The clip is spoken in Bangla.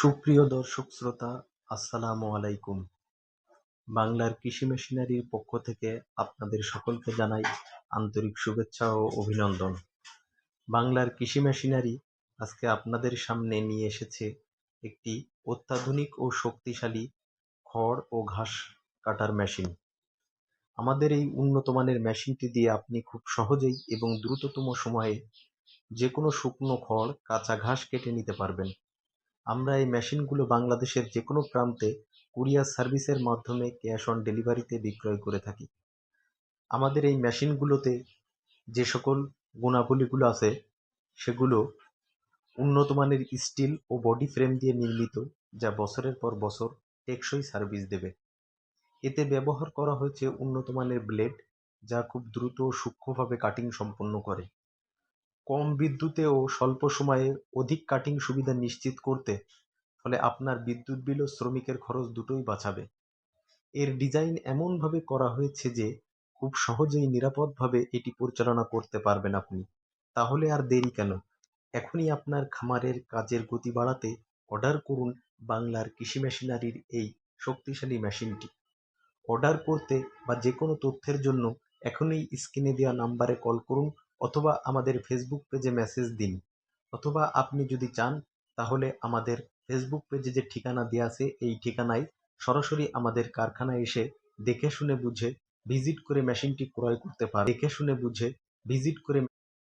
সুপ্রিয় দর্শক শ্রোতা, আসসালামু আলাইকুম। বাংলার কৃষি মেশিনারির পক্ষ থেকে আপনাদের সকলকে জানাই আন্তরিক শুভেচ্ছা ও অভিনন্দন। বাংলার কৃষি মেশিনারি আজকে আপনাদের সামনে নিয়ে এসেছে একটি অত্যাধুনিক ও শক্তিশালী খড় ও ঘাস কাটার মেশিন। আমাদের এই উন্নত মানের মেশিনটি দিয়ে আপনি খুব সহজেই এবং দ্রুততম সময়ে যে কোনো শুকনো খড়, কাঁচা ঘাস কেটে নিতে পারবেন। আমরা এই মেশিনগুলো বাংলাদেশের যে কোনো প্রান্তে কুরিয়ার সার্ভিসের মাধ্যমে ক্যাশ অন ডেলিভারিতে বিক্রয় করে থাকি। আমাদের এই মেশিনগুলোতে যে সকল গুণাবলীগুলো আছে সেগুলো উন্নত মানের স্টিল ও বডি ফ্রেম দিয়ে নির্মিত, যা বছরের পর বছর টেকসই সার্ভিস দেবে। এতে ব্যবহার করা হয়েছে উন্নত মানের ব্লেড, যা খুব দ্রুত ও সূক্ষ্মভাবে কাটিং সম্পন্ন করে। কম বিদ্যুতে ও স্বল্প সময়ে অধিক কাটিং সুবিধা নিশ্চিত করতে ফলে আপনার বিদ্যুৎ বিল ও শ্রমিকের খরচ দুটোই বাঁচাবে। এর ডিজাইন এমনভাবে করা হয়েছে যে খুব সহজেই নিরাপদভাবে এটি পরিচালনা করতে পারবেন আপনি। তাহলে আর দেরি কেন? এখনই আপনার খামারের কাজের গতি বাড়াতে অর্ডার করুন বাংলার কৃষি মেশিনারির এই শক্তিশালী মেশিনটি। অর্ডার করতে বা যে কোনো তথ্যের জন্য এখনই স্ক্রিনে দেওয়া নাম্বারে কল করুন, অথবা আমাদের ফেসবুক পেজে মেসেজ দিন, অথবা আপনি যদি চান তাহলে আমাদের ফেসবুক পেজে যে ঠিকানা দেওয়া আছে এই ঠিকানায় সরাসরি আমাদের কারখানায় এসে দেখে শুনে বুঝে ভিজিট করে মেশিনটি ক্রয় করতে পারেন। দেখে শুনে বুঝে ভিজিট করে